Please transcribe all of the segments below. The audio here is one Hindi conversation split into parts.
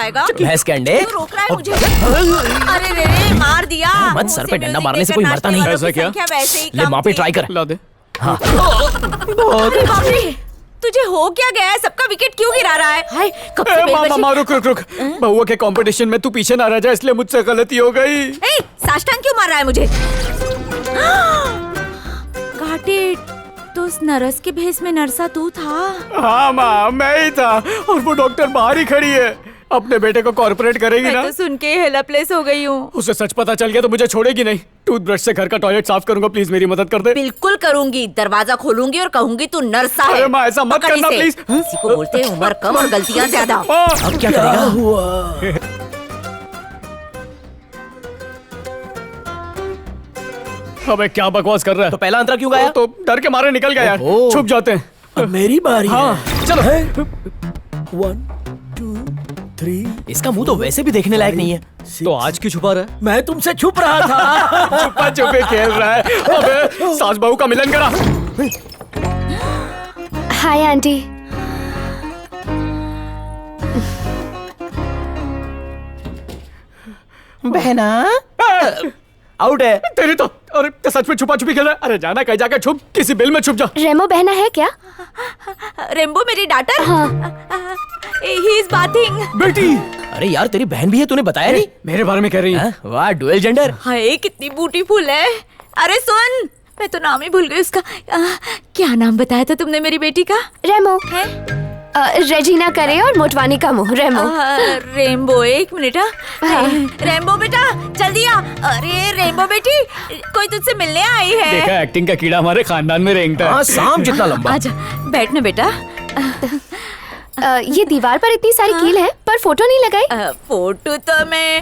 खाएगा? भैंस के अंडे। क्यों रोक रहा है मुझे? अरे रे मार दिया। मत, सर पे डंडा मारने से कोई मरता नहीं। ऐसा क्या? वैसे ही ले वहाँ पे ट्राई कर। ला दे। हाँ। अरे बाप रे, तुझे हो क्या गया है? सबका विकेट क्यों गिरा रहा है? हाय, कब से बेल बजी? मामा रुक रुक रुक। बहुआ के कंपटीशन में तू पीछे ना रह जा, इसलिए मुझसे गलती हो गई। साष्टांग क्यों मार रहा है मुझे? Got it। तो उस नर्स के भेस में नरसा तू था? हाँ माँ, मैं ही था और वो डॉक्टर बाहर ही खड़ी है। अपने बेटे को कॉर्पोरेट करेगी मैं ना? तो सुन के हेल्पलेस हो गई हूँ। उसे सच पता चल गया तो मुझे छोड़ेगी नहीं। टूथब्रश से घर का टॉयलेट साफ करूंगा, प्लीज मेरी मदद कर दे। बिल्कुल करूंगी। दरवाजा खोलूंगी और कहूंगी तू नरसा है। अरे माँ, ऐसा मत पकड़ करना इसे। प्लीज। किसी को बोलते हैं उम्र कम और गलतियाँ ज्यादा। अब क्या करेगा? अबे क्या बकवास कर रहा है? तो पहला अंतरा क्यों गाया? तो डर के मारे निकल गया यार। ओहो। छुप जाते हैं। अब मेरी बारी हाँ है। चलो। 1 2 3। इसका मुंह तो वैसे भी देखने लायक नहीं है। तो आज क्यों छुपा रहा है? मैं तुमसे छुप रहा था। छुपा छुपे खेल रहा है। अबे सास बहू का मिलन करा। Hi aunty. बहना आउट है। तेरी तो अरे सच में छुपा छुपी खेल रहा है। अरे जाना कहीं जाकर छुप, किसी बिल में छुप जा। रेमो बहना है क्या? रेम्बो मेरी डॉटर? हाँ। He is bathing. बेटी, अरे यार तेरी बहन भी है, तूने बताया नहीं। मेरे बारे में कह रही है? हाँ? वाह, डुअल जेंडर। हाय कितनी ब्यूटीफुल है। अरे सुन, मैं तो नाम ही भूल गई उसका। क्या नाम बताया था तुमने मेरी बेटी का? रेमो। है? रेजिना करे और मोटवानी का मुंह। रेमो। रेम्बो। एक मिनट। हाँ। रेम्बो बेटा जल्दी आ। अरे रेम्बो बेटी, कोई तुझसे मिलने आई है। देखा, एक्टिंग का कीड़ा हमारे खानदान में रेंगता है। हाँ, सांप जितना लंबा। आजा बैठ ना बेटा। ये दीवार पर इतनी सारी कील है पर फोटो नहीं लगाई। फोटो तो मैं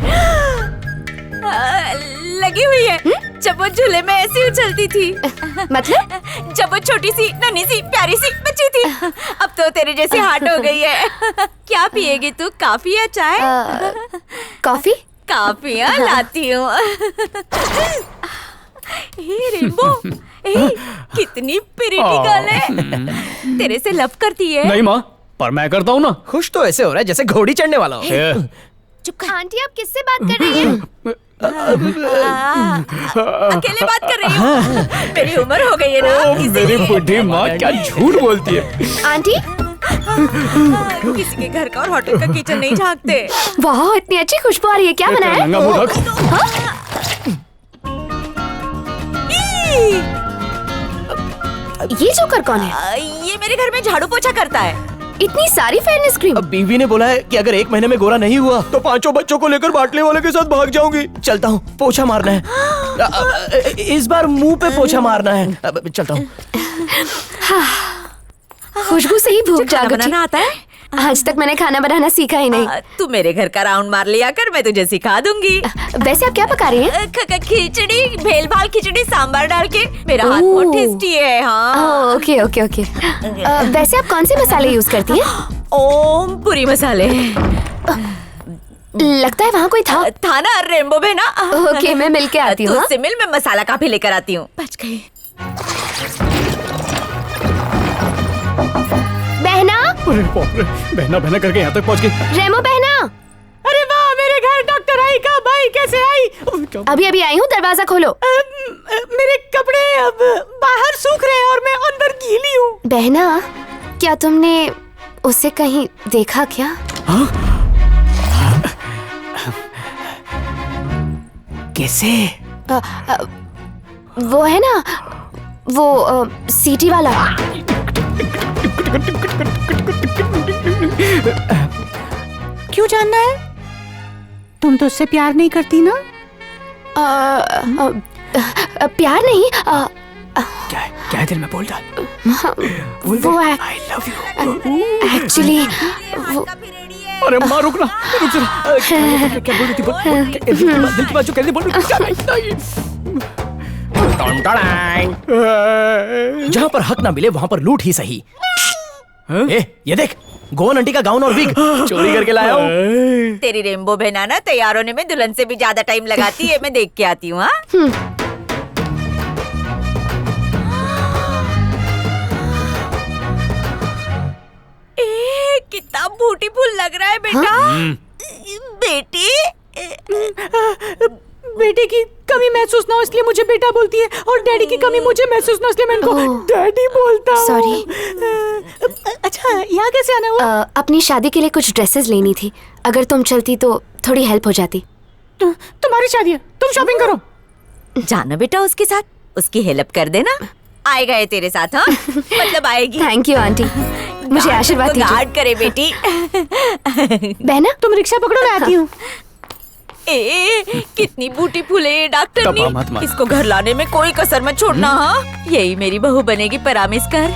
लगी हुई है। जब वो झूले में ऐसी उछलती थी। मतलब? जब वो छोटी सी नन्ही सी प्यारी सी बच्ची थी। अब तो तेरे जैसी हार्ट हो गई है। क्या पिएगी तू, कॉफी या चाय? कॉफी? कॉफी लाती हूँ। हे रेम्बो, कितनी प्रिटी गर्ल है। तेरे से लव करती है? नहीं माँ, पर मैं करता हूँ ना। खुश तो ऐसे हो रहा है जैसे घोड़ी चढ़ने वाला हो। चुप कर। आंटी आप किससे बात कर रही हैं? अकेले बात कर रही हूँ। मेरी उम्र हो गई है ना, मेरी बुढ़ी माँ क्या झूठ बोलती है। आंटी किसी के घर का और होटल का किचन नहीं झांकते। वाह, इतनी अच्छी खुशबू आ रही है। क्या बनाया है? नंगा मुंह रख। ये जोकर कौन है? ये मेरे घर में झाड़ू पोछा करता है। इतनी सारी फेयरनेस क्रीम। अब बीवी ने बोला है कि अगर 1 महीने में गोरा नहीं हुआ तो 5 बच्चों को लेकर बाटले वाले के साथ भाग जाऊंगी। चलता हूँ, पोछा मारना है। इस बार मुंह पे पोछा मारना है। चलता हूँ। खुशबू से ही भूख जाग उठी। बनाना आता है? आज तक मैंने खाना बनाना सीखा ही नहीं। तू मेरे घर का राउंड मार लिया कर, मैं तुझे सिखा दूंगी। वैसे आप क्या पका रही हैं? खिचड़ी, भेल भाल खिचड़ी सांभर डाल के। मेरा हाथ बहुत टेस्टी है। हाँ। Okay okay okay. वैसे आप कौन से मसाले यूज करती हैं? ओम पूरी मसाले। लगता है वहाँ कोई था। था ना रेम्बो बहना। ओके, मैं मिल के आती हूँ। तू उससे मिल, मैं मसाला काफी लेकर आती हूँ। बच गई। बहना। अरे बाप रे, बहना बहना करके यहाँ तक पहुँच गई। रेमो बहना। अरे वाह, मेरे घर डॉक्टर आई का भाई कैसे आई? अभी अभी आई हूँ, दरवाजा खोलो। मेरे कपड़े अब बाहर सूख रहे हैं और मैं अंदर गीली हूँ। बहना, क्या तुमने उसे कहीं देखा क्या? कैसे? वो है ना, वो सीटी वाला। क्यों जानना है? तुम तो उससे प्यार नहीं करती ना? प्यार नहीं। क्या है दिल में? बोल डाल। वो आई लव यू। एक्चुअली अरे माँ रुक ना, रुक जरा। क्या बोल रही थी? बोल। दिल की बात जो कह रही थी, बोल। जहाँ पर हक ना मिले वहाँ पर लूट ही सही। ये देख, गोवन आंटी का गाउन और विग चोरी करके लाया हूँ। तेरी रेम्बो बहना ना तैयार होने में दुल्हन से भी ज्यादा टाइम लगाती है। मैं देख के आती हूँ। कितना ब्यूटीफुल लग रहा है बेटा। बेटे की कमी महसूस ना हो इसलिए मुझे बेटा बोलती है, और डैडी की कमी मुझे महसूस ना हो इसलिए मैं इनको ओह। डैडी बोलता हूँ। Sorry। अच्छा, यहाँ कैसे आना हुआ? अपनी शादी के लिए कुछ ड्रेसेस लेनी थी, अगर तुम चलती तो थोड़ी हेल्प हो जाती। तुम्हारी शादी है, तुम शॉपिंग करो। जाना बेटा उसके साथ, उसकी हेल्प कर देना। आएगा ये तेरे साथ, हाँ? मतलब आएगी। थैंक यू आंटी, मुझे आशीर्वाद दीजिए। गार्ड करे बेटी। बहना तुम रिक्शा पकड़ो, मैं आती हूँ। कितनी ब्यूटीफुल है ये डॉक्टर दबा मत मार। इसको घर लाने में कोई कसर मत छोड़ना, हाँ? यही मेरी बहू बनेगी, प्रॉमिस कर।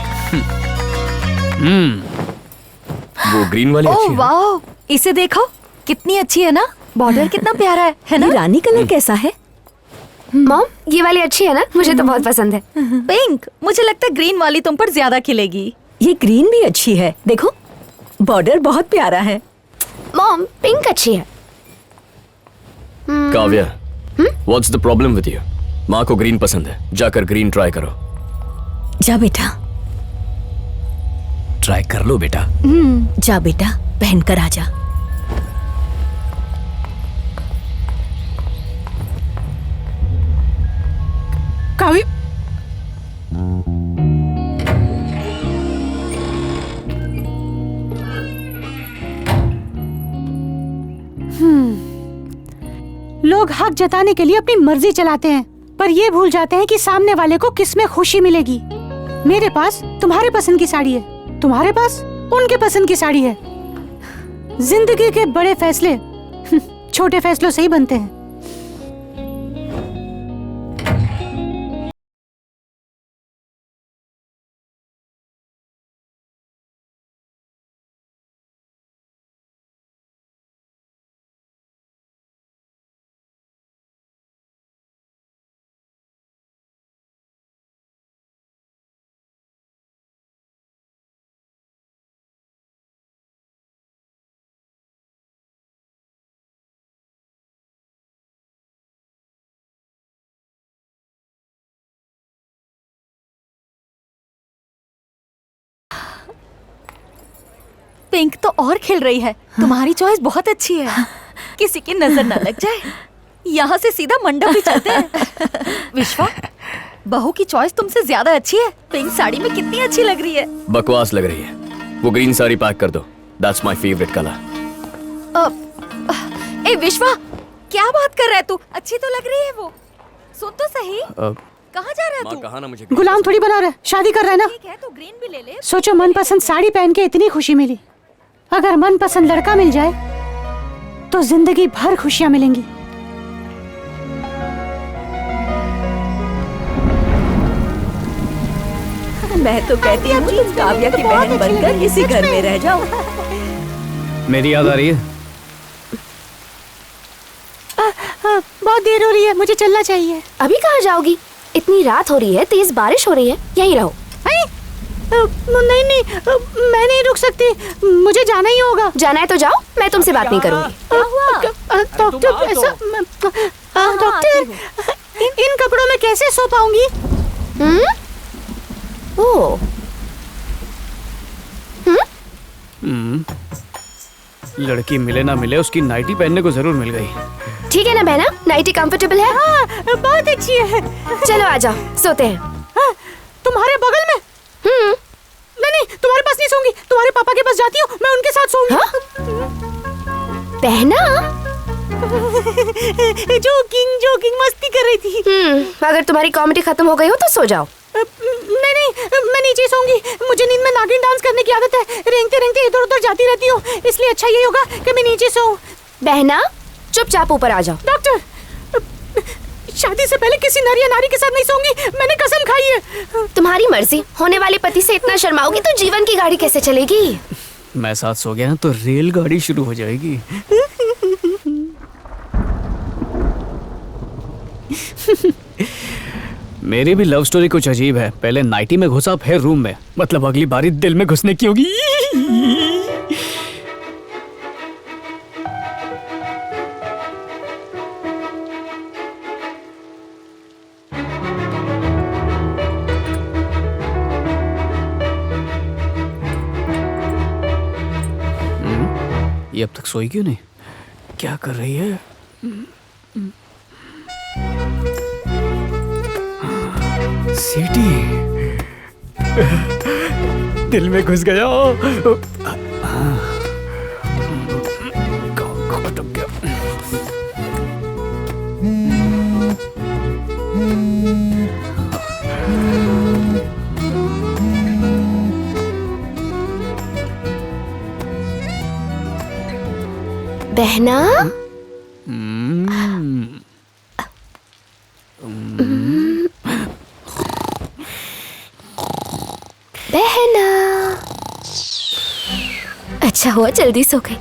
वो ग्रीन वाली अच्छी ओह है। वाओ, इसे देखो कितनी अच्छी है ना, बॉर्डर कितना प्यारा है ना? रानी कलर कैसा है? मॉम, ये वाली अच्छी है ना? मुझे तो बहुत पसंद है। पिंक, मुझे लगता है ग्रीन वाली तुम पर ज्यादा खिलेगी। ये ग्रीन भी अच्छी है, देखो बॉर्डर बहुत प्यारा है। मॉम, पिंक अच्छी है। Kavya, what's the problem with you? माँ को ग्रीन पसंद है, जाकर ग्रीन ट्राई करो। जा बेटा, ट्राई कर लो बेटा। जा बेटा, पहन कर आ जा। कावी, लोग हक जताने के लिए अपनी मर्जी चलाते हैं, पर ये भूल जाते हैं कि सामने वाले को किस में खुशी मिलेगी। मेरे पास तुम्हारे पसंद की साड़ी है, तुम्हारे पास उनके पसंद की साड़ी है। जिंदगी के बड़े फैसले छोटे फैसलों से ही बनते हैं। पिंक तो और खिल रही है। तुम्हारी चॉइस बहुत अच्छी है, किसी की नजर न लग जाए। यहाँ से सीधा मंडप भी चलते हैं। विश्वा, बहू की चॉइस तुमसे ज्यादा अच्छी है। पिंक साड़ी में कितनी अच्छी लग रही है। बकवास लग रही है। वो ग्रीन साड़ी पैक कर दो, दैट्स माय फेवरेट कलर। ए विश्वा, क्या बात कर रहा है तू? अच्छी तो लग रही है वो। सुन तो सही, कहाँ जा रहा है माँ तू? कहा ना मुझे गुलाम थोड़ी बना रहा है, शादी कर रहा है ना। ठीक है, तो ग्रीन भी ले ले। सोचो, मनपसंद साड़ी पहन के इतनी खुशी मिली, अगर मनपसंद लड़का मिल जाए तो जिंदगी भर खुशियां मिलेंगी। मैं तो कहती हूँ तुम काव्या की बहन बनकर इसी घर में रह जाओ। मेरी याद आ रही है। बहुत देर हो रही है, मुझे चलना चाहिए। अभी कहाँ जाओगी? इतनी रात हो रही है, तेज बारिश हो रही है, यहीं रहो। नहीं नहीं, मैं नहीं रुक सकती, मुझे जाना ही होगा। जाना है तो जाओ, मैं तुमसे बात नहीं करूंगी। डॉक्टर, ऐसा डॉक्टर, इन कपड़ों में कैसे सो पाऊंगी? ओह, लड़की मिले ना मिले, उसकी नाइटी पहनने को जरूर मिल गई। ठीक है ना बहना, नाइटी कंफर्टेबल है? हाँ, बहुत अच्छी है। चलो आ जाओ, सोते हैं। हाँ, तुम्हारे बगल में? नहीं, तुम्हारे पास नहीं सोऊंगी, तुम्हारे पापा के पास जाती हूँ, मैं उनके साथ सोऊंगी। बहना, जोकिंग मस्ती कर रही थी। अगर तुम्हारी कॉमेडी खत्म हो गई हो तो सो जाओ। नहीं, मैं नीचे सोऊंगी, मुझे नींद में नागिन डांस करने की आदत है। रेंगते रेंगते इधर उधर जाती रहती हूँ, इसलिए अच्छा ये होगा कि मैं नीचे सोऊं। बहना, चुपचाप ऊपर आ जाओ। डॉक्टर, शादी से पहले किसी नर या नारी के साथ नहीं सोऊंगी, मैंने कसम खाई है। तुम्हारी मर्जी, होने वाले पति से इतना शर्माओगी तो जीवन की गाड़ी कैसे चलेगी? मैं साथ सो गया तो रेलगाड़ी शुरू हो जाएगी। मेरी भी लव स्टोरी कुछ अजीब है। पहले नाइटी में घुसा, फिर रूम में, मतलब अगली बारी दिल में घुसने की होगी। ये अब तक सोई क्यों नहीं? क्या कर रही है? सीटी दिल में घुस गया। अटक गया। बहना, बहना, अच्छा हुआ जल्दी सो गई।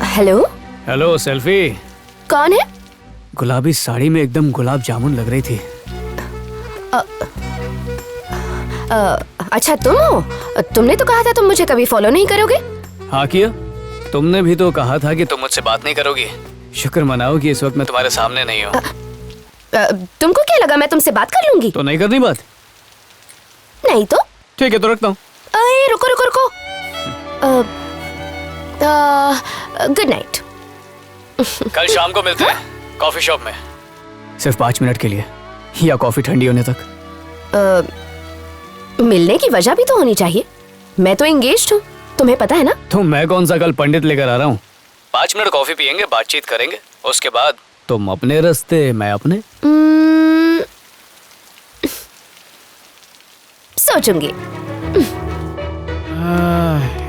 Hello hello selfie. कौन है? गुलाबी साड़ी में एकदम गुलाब जामुन लग रही थी। अच्छा तुम हो? तुमने तो कहा था तुम मुझे कभी फॉलो नहीं करोगे। हाँ किया। तुमने भी तो कहा था कि तुम मुझसे बात नहीं करोगी। शुक्र मनाओ कि इस वक्त मैं तुम्हारे सामने नहीं हूँ। तुमको क्या लगा मैं तुमसे बात कर लूंगी? तो नहीं करनी बात? नहीं तो ठीक है, तो रखता हूँ। अरे रुको रुको रुको। Good night. कल शाम को मिलते हैं कॉफी शॉप में, सिर्फ 5 मिनट के लिए, या कॉफी ठंडी होने तक। मिलने की वजह भी तो होनी चाहिए। मैं तो एंगेज्ड हूँ, तुम्हें पता है ना। तो मैं कौन सा कल पंडित लेकर आ रहा हूँ? 5 मिनट कॉफी पियेंगे, बातचीत करेंगे, उसके बाद तुम अपने रास्ते, मैं अपने। सोचूंगी।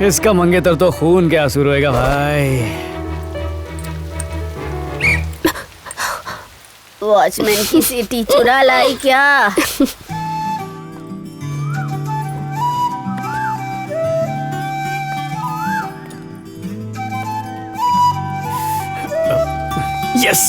इसका मंगेतर तो खून के आंसू रोएगा भाई। वॉचमैन की सीटी चुरा लाई क्या? यस।